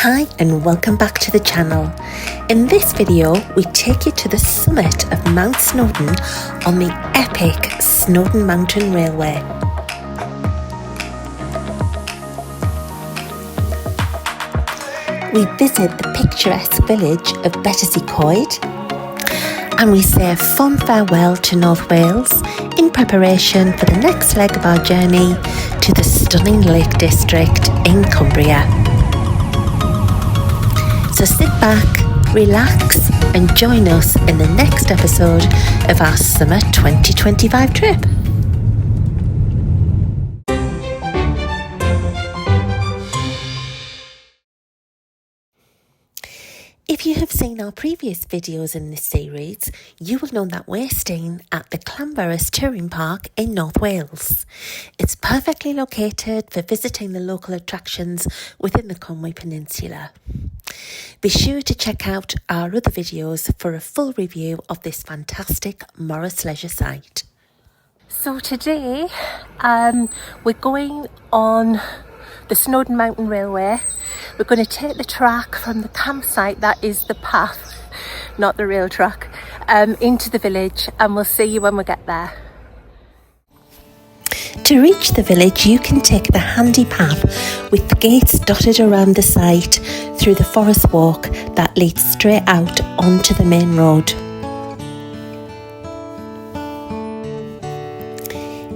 Hi and welcome back to the channel. In this video we take you to the summit of Mount Snowdon on the epic Snowdon Mountain Railway. We visit the picturesque village of Betws-y-Coed and we say a fond farewell to North Wales in preparation for the next leg of our journey to the stunning Lake District in Cumbria. So sit back, relax and join us in the next episode of our Summer 2025 trip. If you have seen our previous videos in this series, you will know that we're staying at the Llanberis touring park in North Wales. It's perfectly located for visiting the local attractions within the Conwy Peninsula. Be sure to check out our other videos for a full review of this fantastic Morris leisure site. So today we're going on the Snowdon Mountain Railway. We're going to take the track from the campsite, that is the path, not the rail track, into the village, and we'll see you when we get there. To reach the village you can take the handy path with the gates dotted around the site through the forest walk that leads straight out onto the main road.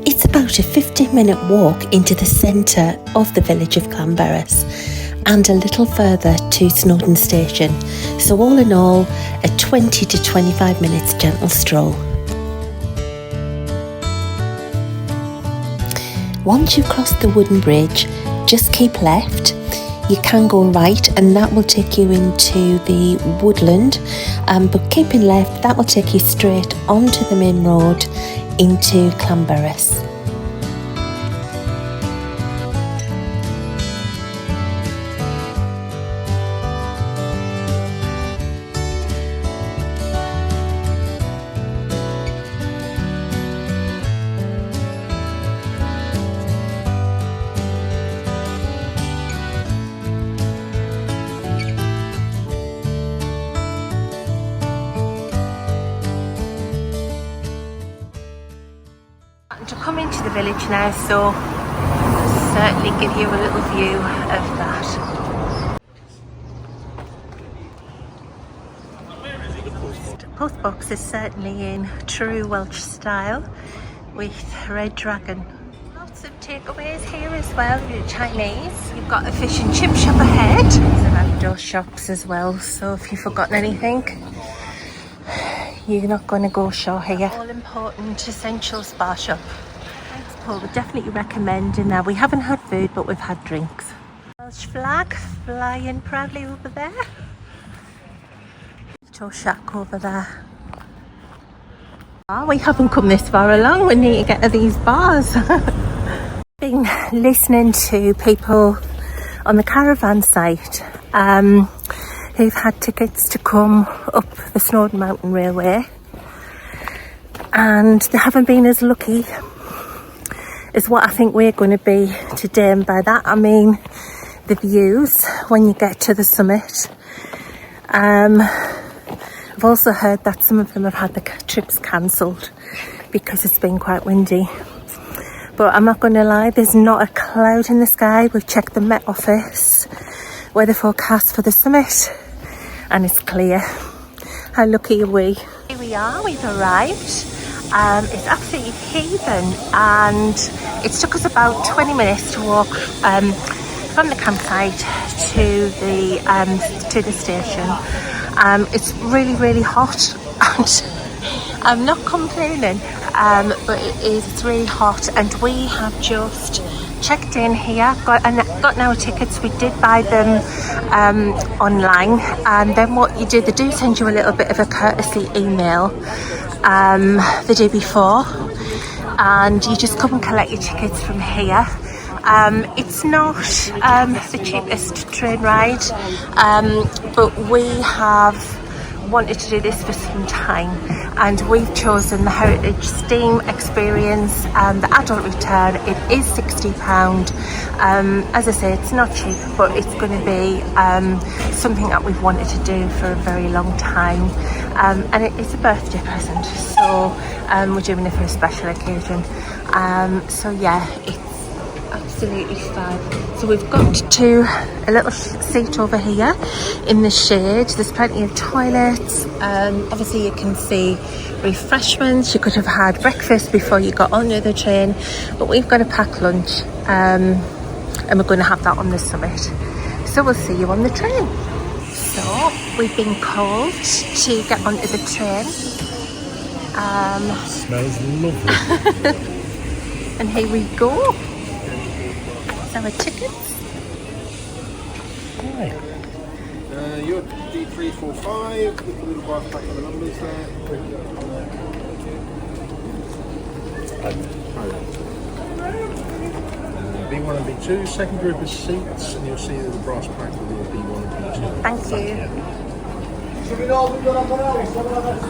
It's about a 15-minute walk into the centre of the village of Llanberis and a little further to Snowdon Station, so all in all a 20 to 25 minutes gentle stroll. Once you've crossed the wooden bridge, just keep left. You can go right and that will take you into the woodland, but keeping left, that will take you straight onto the main road into Llanberis. To come into the village now, so I'll certainly give you a little view of that. The post box is certainly in true Welsh style with red dragon. Lots of takeaways here as well. You're Chinese. You've got a fish and chip shop ahead. Some outdoor shops as well, so if you've forgotten anything, you're not going to go short here. All important essentials bar shop. Thanks Paul, we definitely recommend in there. We haven't had food but we've had drinks. Welsh flag flying proudly over there. Little shack over there. Oh, we haven't come this far along, we need to get to these bars. Been listening to people on the Caravan site who've had tickets to come up the Snowdon Mountain Railway and they haven't been as lucky as what I think we're going to be today, and by that I mean the views when you get to the summit. I've also heard that some of them have had the trips cancelled because it's been quite windy, but I'm not going to lie, there's not a cloud in the sky. We've checked the Met Office weather forecast for the summit and it's clear. How lucky are we? Here we are, we've arrived. It's absolutely heathen and it took us about 20 minutes to walk from the campsite to the station. It's really hot and I'm not complaining, but it's really hot, and we have just checked in here, got our tickets. We did buy them online, and then what you do, they do send you a little bit of a courtesy email the day before, and you just come and collect your tickets from here. It's not the cheapest train ride, but we have wanted to do this for some time, and we've chosen the Heritage Steam Experience, the adult return. It is £60. As I say, it's not cheap, but it's going to be something that we've wanted to do for a very long time, and it is a birthday present, so we're doing it for a special occasion. So yeah, it's absolutely fab. So we've got to a little seat over here in the shade. There's plenty of toilets. Obviously you can see refreshments. You could have had breakfast before you got onto the train, but we've got a packed lunch, and we're going to have that on the summit. So we'll see you on the train. So we've been called to get onto the train. Smells lovely. And here we go. Our tickets. Right. You're D345 with the little bar back on the numbers there. B1 and B2, second group of seats, and you'll see the brass plaque with your B1 and B2. Thank you.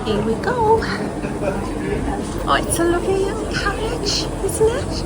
Here we go. Oh, it's a lovely young carriage, isn't it?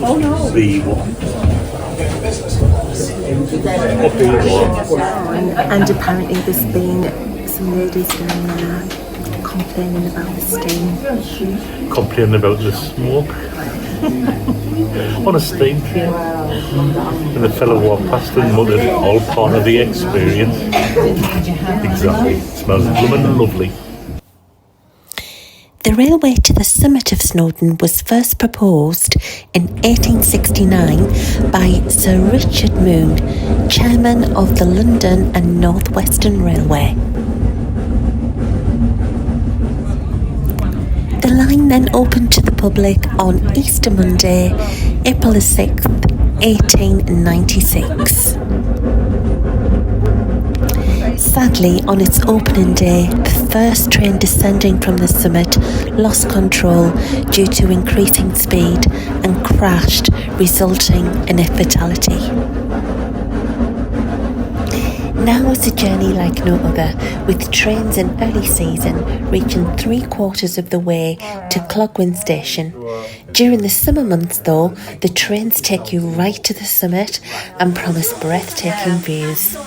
Oh no. V1. And apparently there's been some ladies down there complaining about the steam. Complaining about the smoke on a steam train. And the fellow walked past and muttered, all part of the experience. Exactly. It smells blooming lovely. The railway to the summit of Snowdon was first proposed in 1869 by Sir Richard Moon, chairman of the London and North Western Railway. The line then opened to the public on Easter Monday, April 6th, 1896. Sadly, on its opening day, the first train descending from the summit lost control due to increasing speed and crashed, resulting in a fatality. Now is a journey like no other, with trains in early season reaching 3/4 of the way to Clogwyn station. During the summer months though, the trains take you right to the summit and promise breathtaking views.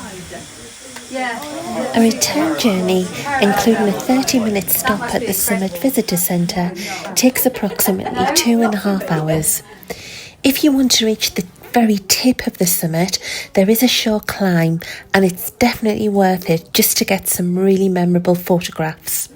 A return journey, including a 30-minute stop at the Summit Visitor Centre, takes approximately 2.5 hours. If you want to reach the very tip of the summit, there is a short climb, and it's definitely worth it just to get some really memorable photographs.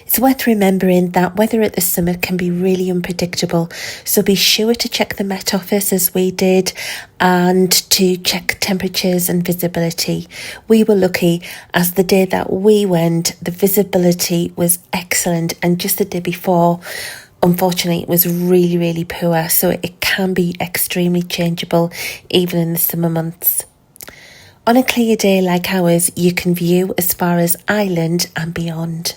It's worth remembering that weather at the summit can be really unpredictable, so be sure to check the Met Office as we did and to check temperatures and visibility. We were lucky, as the day that we went, the visibility was excellent, and just the day before, unfortunately, it was really, really poor, so it can be extremely changeable even in the summer months. On a clear day like ours, you can view as far as Ireland and beyond.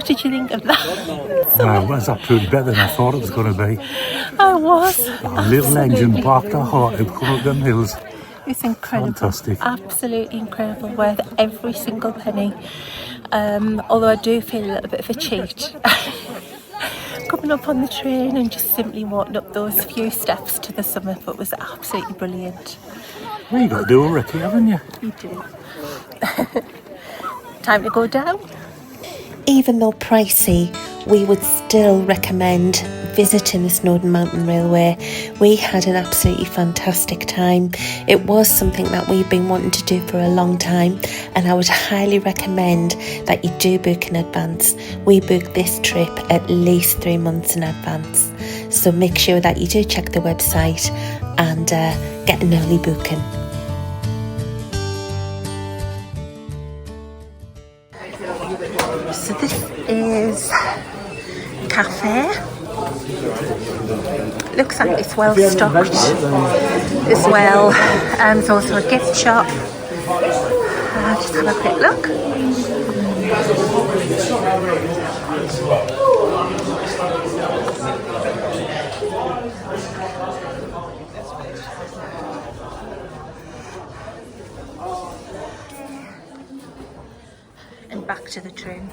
What did you think of that? Well, it was absolutely better than I thought it was going to be. I was. A little engine barked her heart out coming up them hills. It's incredible. Fantastic. Absolutely incredible. Worth every single penny. Although I do feel a little bit of a cheat. Coming up on the train and just simply walking up those few steps to the summit, but it was absolutely brilliant. Well, you got to do a recce, haven't you? You do. Time to go down. Even though pricey, we would still recommend visiting the Snowdon Mountain Railway. We had an absolutely fantastic time. It was something that we've been wanting to do for a long time, and I would highly recommend that you do book in advance. We booked this trip at least 3 months in advance, so make sure that you do check the website and get an early booking. So this is cafe. Looks like it's well stocked as well. There's also a gift shop. Just have a quick look. And back to the train.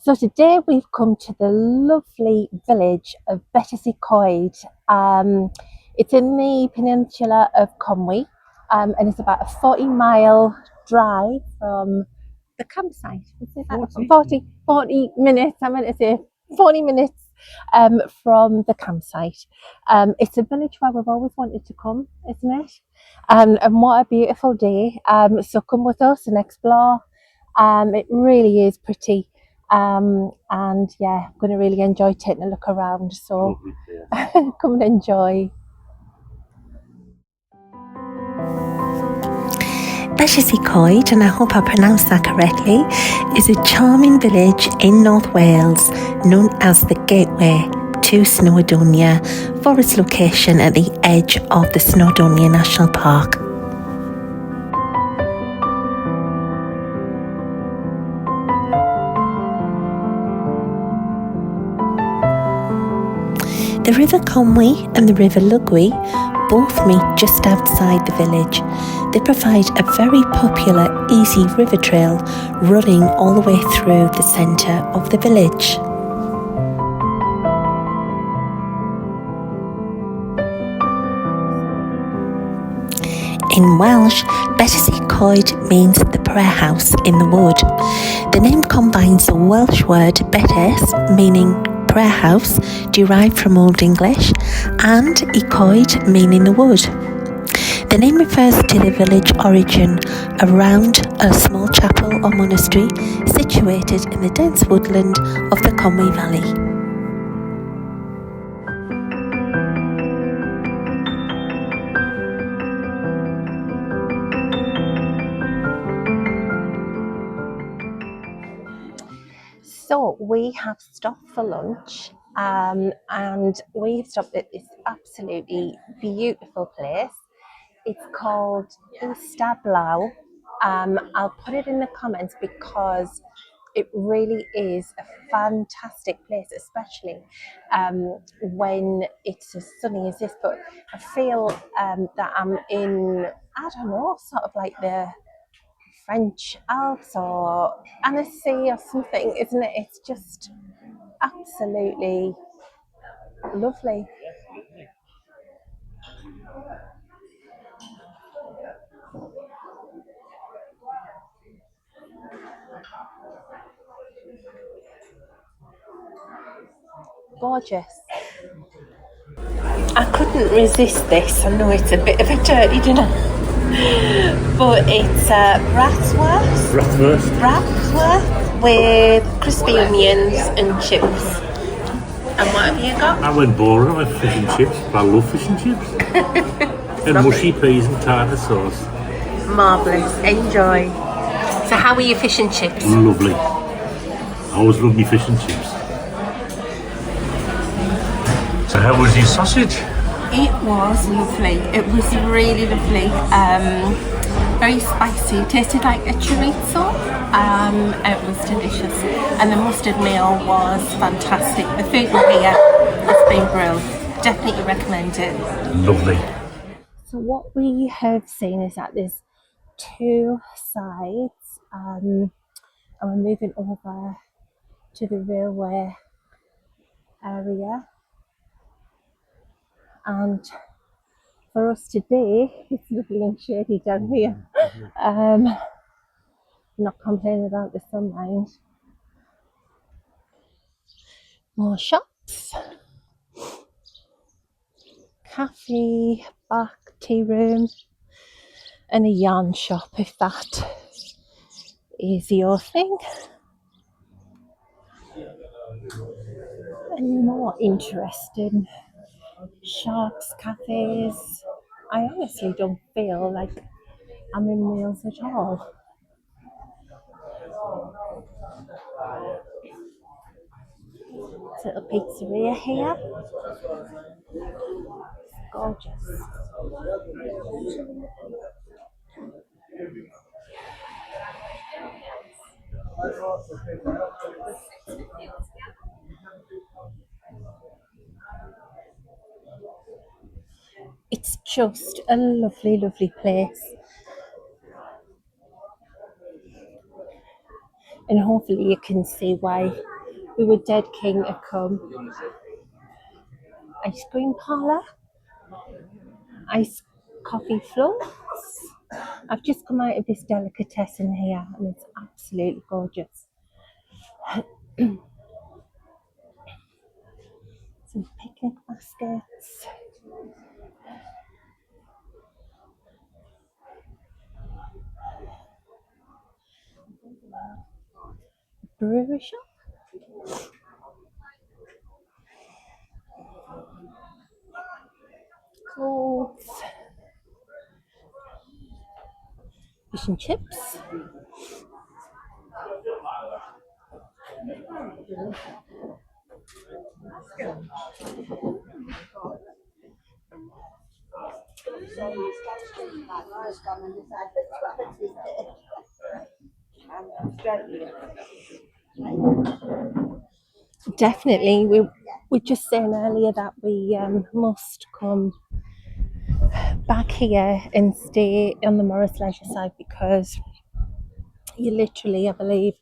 So today we've come to the lovely village of Betws-y-Coed. It's in the peninsula of Conwy, and it's about a 40-mile drive from the campsite. 40 minutes, I meant to say 40 minutes from the campsite. It's a village where we've always wanted to come, isn't it? And what a beautiful day. So come with us and explore. It really is pretty. And yeah, I'm going to really enjoy taking a look around, so come and enjoy. Betws-y-Coed, and I hope I pronounced that correctly, is a charming village in North Wales known as the gateway to Snowdonia for its location at the edge of the Snowdonia National Park. The River Conwy and the River Lugwy both meet just outside the village. They provide a very popular, easy river trail running all the way through the centre of the village. In Welsh, Betws-y-Coed means the prayer house in the wood. The name combines the Welsh word betes, meaning prayer house, derived from Old English, and y-coed, meaning the wood. The name refers to the village origin around a small chapel or monastery situated in the dense woodland of the Conwy Valley. So we have stopped for lunch, and we've stopped at this absolutely beautiful place. It's called Stablau. I'll put it in the comments because it really is a fantastic place, especially when it's as sunny as this. But I feel that I'm in, I don't know, sort of like the French Alps or Annecy or something, isn't it? It's just absolutely lovely. Gorgeous. I couldn't resist this. I know it's a bit of a dirty dinner, but it's bratwurst with crispy onions and chips. And what have you got? I went boring with fish and chips, but I love fish and chips. And mushy peas and tartar sauce. Marvellous. Enjoy. So how were your fish and chips? Lovely. I always love me fish and chips. So how was your sausage? It was lovely. It was really lovely. Very spicy. It tasted like a chorizo. It was delicious. And the mustard meal was fantastic. The food here has been brilliant. Definitely recommend it. Lovely. So what we have seen is that there's two sides, and we're moving over to the railway area. And for us today, it's lovely and shady down here. Not complaining about the sunlight. More shops. Cafe, back, tea room, and a yarn shop if that is your thing. And more interesting shops, cafes. I honestly don't feel like I'm in Wales at all. It's a little pizzeria here. It's gorgeous. It's just a lovely, lovely place. And hopefully you can see why we were dead keen to come. Ice cream parlour, iced coffee floats. I've just come out of this delicatessen here and it's absolutely gorgeous. Some picnic baskets. Brewery shop. Clothes. Fish and chips. Definitely, we were just saying earlier that we must come back here and stay on the Morris Leisure side because you literally, I believe,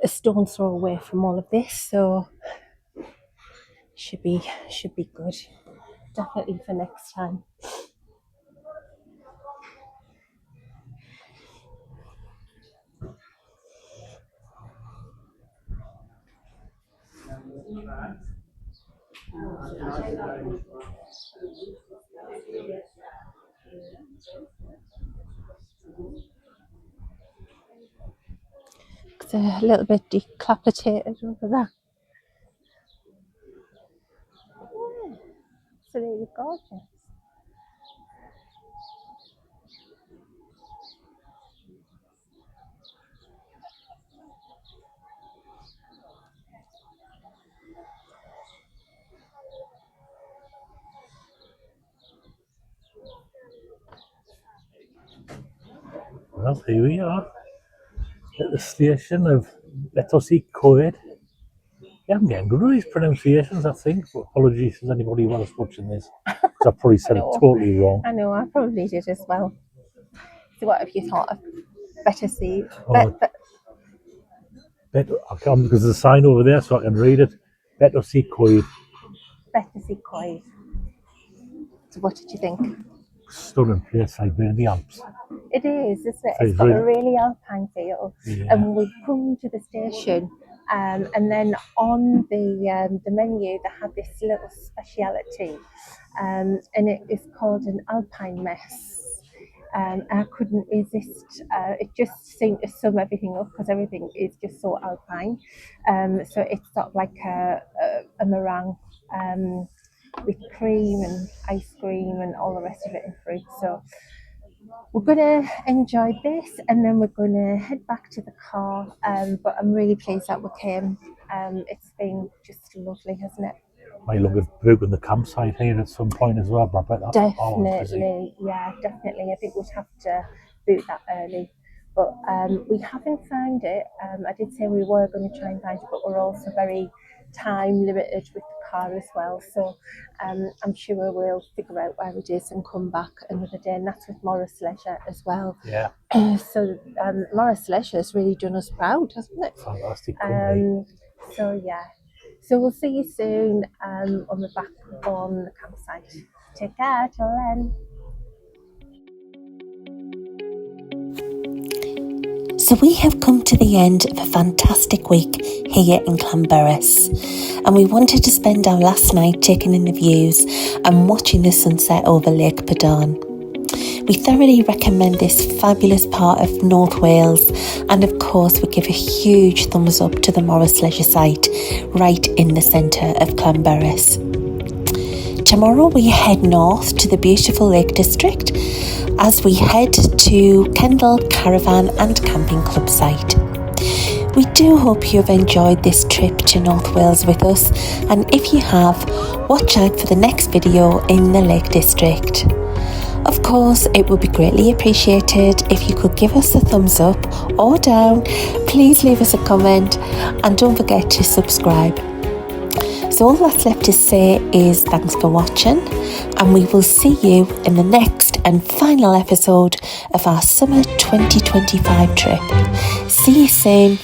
a stone's throw away from all of this, so should be good. Definitely for next time. It's a little bit decapitated over there. Yeah, absolutely gorgeous. Well, here we are at the station of Betws-y-Coed. Yeah, I'm getting good at these pronunciations, I think. But apologies to anybody who was watching this, because I probably said it totally wrong. I know, I probably did as well. So what have you thought of Betws-y? I can't because there's a sign over there so I can read it. Betws-y-Coed. Betws-y-Coed. So what did you think? Stunning place, like in the Alps. It is, isn't it? It's It's got a really- really alpine feel. Yeah. And we come to the station, and then on the menu they have this little speciality, and it is called an alpine mess. I couldn't resist. It just seemed to sum everything up because everything is just so alpine. So it's sort of like a meringue with cream and ice cream and all the rest of it and fruit. So we're going to enjoy this and then we're going to head back to the car. But I'm really pleased that we came. It's been just lovely, hasn't it? Might look at booking the campsite here at some point as well, but I bet that's always busy. Definitely, yeah, definitely. I think we'd have to boot that early. But we haven't found it. I did say we were going to try and find it, but we're also very time limited with the car as well. So I'm sure we'll figure out where it is and come back another day. And that's with Morris Leisure as well. Yeah. So Morris Leisure has really done us proud, hasn't it? Fantastic company. So yeah. So we'll see you soon on the back on the campsite. Take care, till then. So we have come to the end of a fantastic week here in Llanberis, and we wanted to spend our last night taking in the views and watching the sunset over Lake Pedern. We thoroughly recommend this fabulous part of North Wales, and of course we give a huge thumbs up to the Morris Leisure site right in the centre of Llanberis. Tomorrow we head north to the beautiful Lake District as we head to Kendal Caravan and Camping Club site. We do hope you've enjoyed this trip to North Wales with us, and if you have, watch out for the next video in the Lake District. Of course, it would be greatly appreciated if you could give us a thumbs up or down. Please leave us a comment and don't forget to subscribe. So all that's left to say is thanks for watching, and we will see you in the next and final episode of our summer 2025 trip. See you soon.